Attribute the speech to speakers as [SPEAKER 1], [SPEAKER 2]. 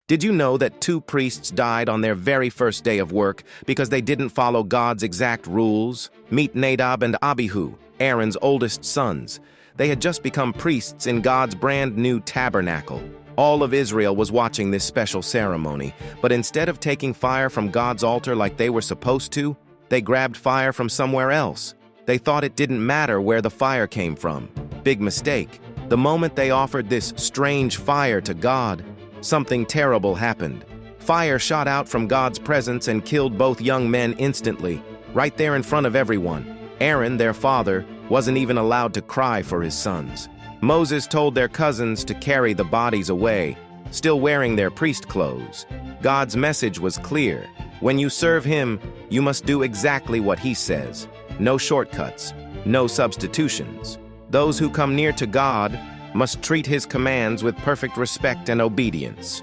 [SPEAKER 1] Did you know that 2 priests died on their very first day of work because they didn't follow God's exact rules? Meet Nadab and Abihu, Aaron's oldest sons. They had just become priests in God's brand new tabernacle. All of Israel was watching this special ceremony, but instead of taking fire from God's altar like they were supposed to, they grabbed fire from somewhere else. They thought it didn't matter where the fire came from. Big mistake. The moment they offered this strange fire to God, something terrible happened. Fire shot out from God's presence and killed both young men instantly, right there in front of everyone. Aaron, their father, wasn't even allowed to cry for his sons. Moses told their cousins to carry the bodies away, still wearing their priest clothes. God's message was clear. When you serve him, you must do exactly what he says. No shortcuts, no substitutions. Those who come near to God must treat his commands with perfect respect and obedience.